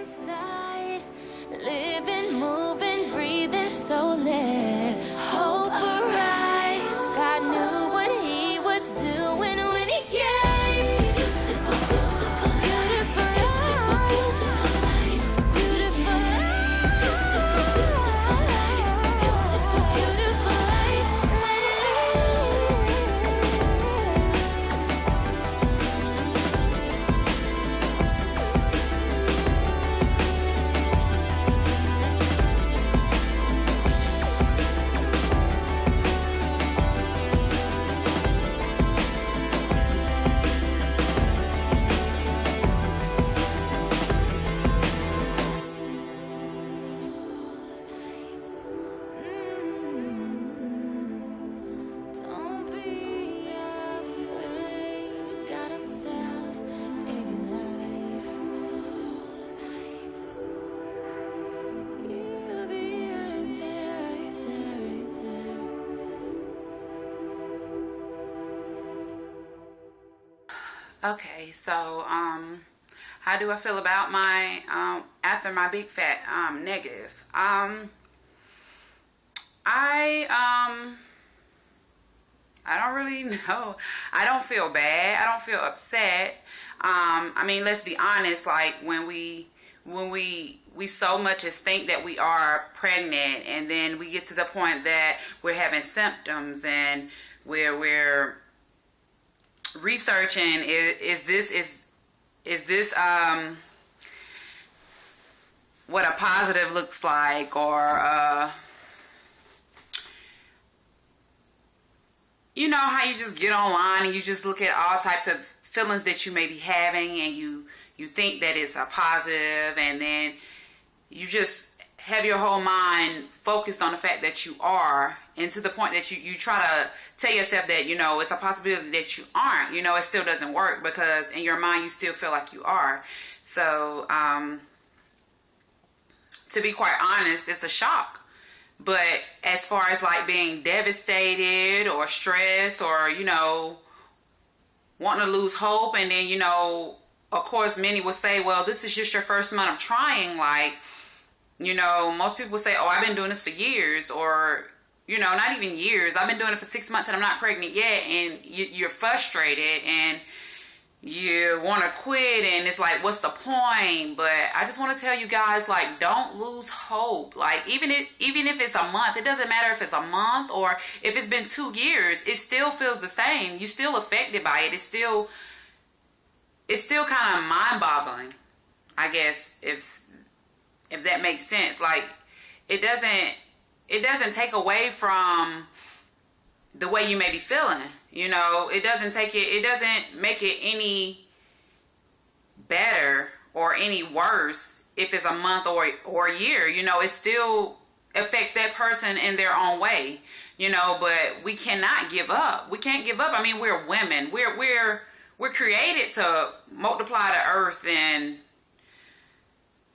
inside, living, moving, breathing, so let hope arise. God knew what he was doing when he gave beautiful, beautiful, beautiful, beautiful, beautiful life, beautiful, beautiful, beautiful life, beautiful, beautiful life. Let it don't be afraid. God himself gave you life. He'll be right there, right there, right there. Okay, so how do I feel about my after my big fat negative? I don't really know. I don't feel bad. I don't feel upset. I mean, let's be honest. Like when we so much as think that we are pregnant, and then we get to the point that we're having symptoms, and we're researching is this what a positive looks like, or you know how you just get online and you just look at all types of feelings that you may be having, and you think that it's a positive, and then you just have your whole mind focused on the fact that you are, and to the point that you try to tell yourself that, you know, it's a possibility that you aren't. You know, it still doesn't work, because in your mind you still feel like you are. So to be quite honest, it's a shock. But as far as like being devastated or stressed, or, you know, wanting to lose hope, and then, you know, of course many will say, well, this is just your first month of trying. Like, you know, most people say, oh, I've been doing this for years, or, you know, not even years. I've been doing it for 6 months and I'm not pregnant yet. And you're frustrated and you want to quit, and it's like, what's the point? But I just want to tell you guys, like, don't lose hope. Like, even if it's a month, it doesn't matter if it's a month or if it's been 2 years, it still feels the same. You're still affected by it. It's still kind of mind-boggling, I guess, if that makes sense. Like, it doesn't take away from the way you may be feeling. You know, it doesn't make it any better or any worse if it's a month or a year. You know, it still affects that person in their own way, you know, but we cannot give up. We can't give up. I mean, we're women. We're created to multiply the earth, and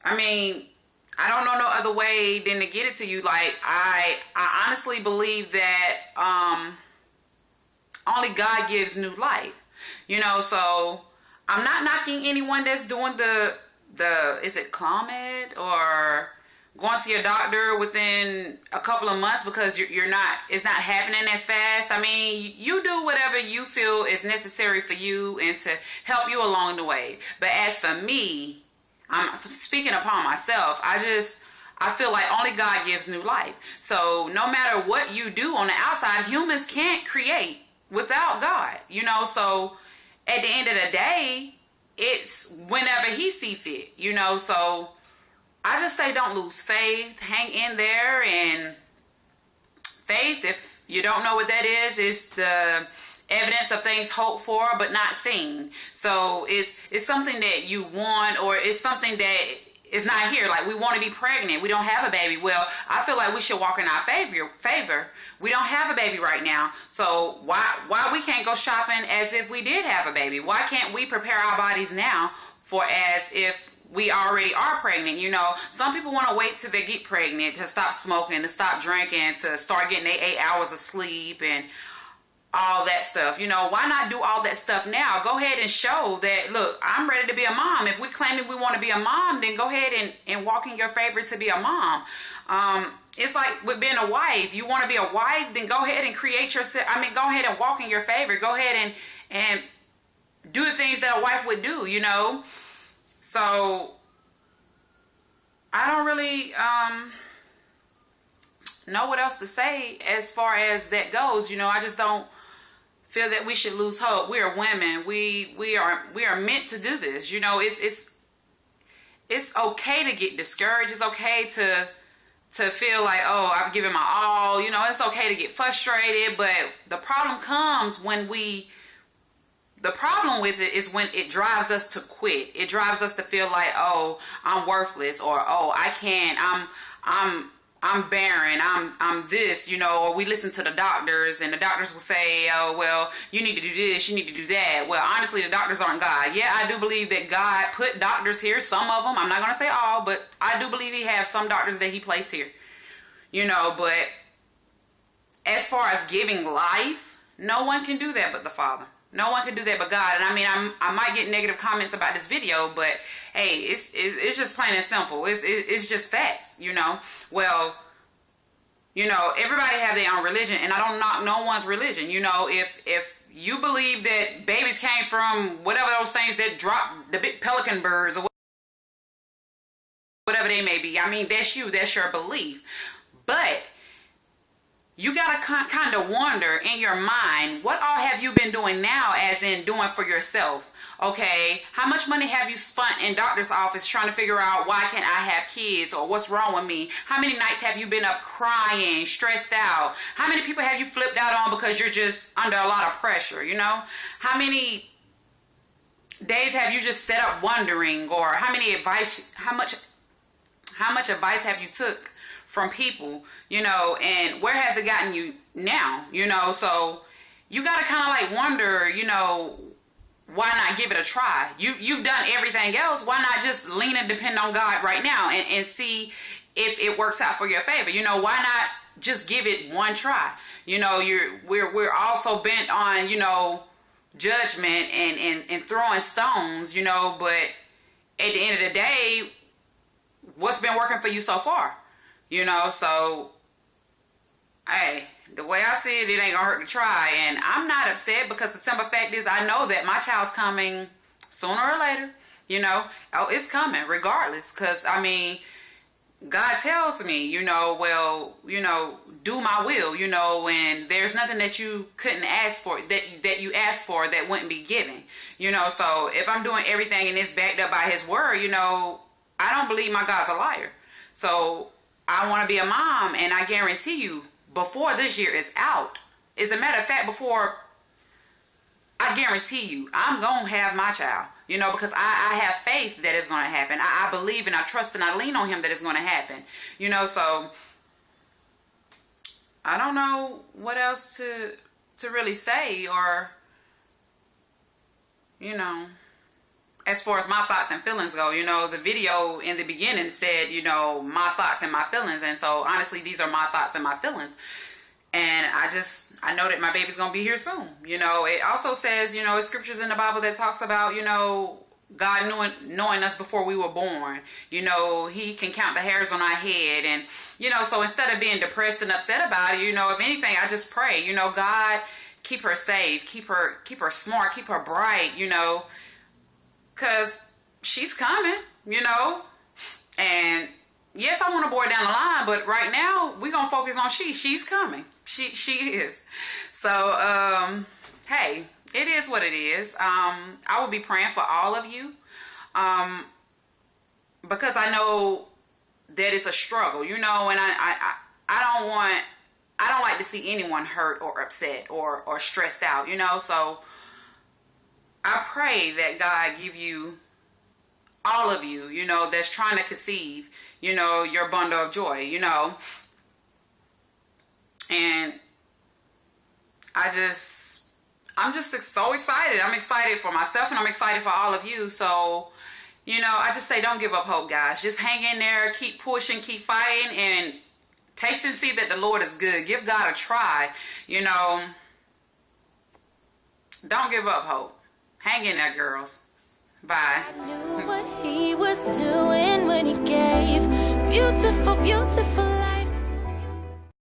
I mean, I don't know no other way than to get it to you. Like, I honestly believe that only God gives new life. You know, so I'm not knocking anyone that's doing the is it Clomid, or going to your doctor within a couple of months, because it's not happening as fast. I mean, you do whatever you feel is necessary for you and to help you along the way. But as for me, I'm speaking upon myself. I feel like only God gives new life. So no matter what you do on the outside, humans can't create without God, you know. So at the end of the day, it's whenever he see fit, you know. So I just say, don't lose faith, hang in there. And faith, if you don't know what that is the evidence of things hoped for but not seen. So it's something that you want, or it's something that is not here. Like, we want to be pregnant, we don't have a baby. Well, I feel like we should walk in our favor. We don't have a baby right now, so why we can't go shopping as if we did have a baby? Why can't we prepare our bodies now for as if we already are pregnant? You know, some people want to wait till they get pregnant to stop smoking, to stop drinking, to start getting their 8 hours of sleep, and all that stuff. You know, why not do all that stuff now? Go ahead and show that, look, I'm ready to be a mom. If we claim that we want to be a mom, then go ahead and walk in your favor to be a mom. It's like with being a wife. You want to be a wife, then go ahead and create yourself. I mean, go ahead and walk in your favor. Go ahead and do the things that a wife would do, you know. So I don't really know what else to say as far as that goes. You know, I just don't feel that we should lose hope. We are women. We are meant to do this. You know, it's okay to get discouraged. It's okay to feel like, oh, I've given my all. You know, it's okay to get frustrated, but the problem comes when the problem with it is when it drives us to quit. It drives us to feel like, oh, I'm worthless, or oh, I can't, I'm barren, I'm this, you know. Or we listen to the doctors, and the doctors will say, oh, well, you need to do this, you need to do that. Well, honestly, the doctors aren't God. Yeah, I do believe that God put doctors here, some of them. I'm not going to say all, but I do believe he has some doctors that he placed here, you know. But as far as giving life, no one can do that but the Father. No one can do that but God. And I mean, I might get negative comments about this video, but hey, it's just plain and simple. It's just facts, you know. Well, you know, everybody have their own religion, and I don't knock no one's religion. You know, if you believe that babies came from whatever those things that drop the big pelican birds or whatever they may be, I mean, that's you. That's your belief. But you got to kind of wonder in your mind, what all have you been doing now, as in doing for yourself? Okay, how much money have you spent in doctor's office trying to figure out why can't I have kids, or what's wrong with me? How many nights have you been up crying, stressed out? How many people have you flipped out on because you're just under a lot of pressure, you know? How many days have you just sat up wondering, or how much advice have you took from people, you know, and where has it gotten you now, you know? So you got to kind of like wonder, you know, why not give it a try? You've done everything else. Why not just lean and depend on God right now and see if it works out for your favor? You know, why not just give it one try? You know, we're also bent on, you know, judgment and throwing stones, you know, but at the end of the day, what's been working for you so far? You know, so, hey, the way I see it, it ain't gonna hurt to try. And I'm not upset, because the simple fact is, I know that my child's coming sooner or later. You know, oh, it's coming regardless. Because, I mean, God tells me, you know, well, you know, do my will, you know, and there's nothing that you couldn't ask for, that you asked for that wouldn't be given. You know, so if I'm doing everything and it's backed up by his word, you know, I don't believe my God's a liar. So I want to be a mom, and I guarantee you, before this year is out, as a matter of fact, before, I guarantee you, I'm going to have my child, you know, because I have faith that it's going to happen. I believe and I trust and I lean on him that it's going to happen, you know. So I don't know what else to really say, or, you know, as far as my thoughts and feelings go. You know, the video in the beginning said, you know, my thoughts and my feelings. And so, honestly, these are my thoughts and my feelings. And I know that my baby's going to be here soon. You know, it also says, you know, scriptures in the Bible that talks about, you know, God knowing us before we were born. You know, he can count the hairs on our head. And, you know, so instead of being depressed and upset about it, you know, if anything, I just pray, you know, God, keep her safe, keep her smart, keep her bright, you know, because she's coming, you know. And yes, I want a boy down the line, but right now we're going to focus on she's coming. She is. So, hey, it is what it is. I will be praying for all of you, because I know that it's a struggle, you know, and I don't like to see anyone hurt or upset or stressed out, you know. So I pray that God give you, all of you, you know, that's trying to conceive, you know, your bundle of joy, you know. And I'm just so excited. I'm excited for myself, and I'm excited for all of you. So, you know, I just say, don't give up hope, guys. Just hang in there, keep pushing, keep fighting, and taste and see that the Lord is good. Give God a try, you know. Don't give up hope. Hang in there, girls. Bye. I knew what he was doing when he gave beautiful, beautiful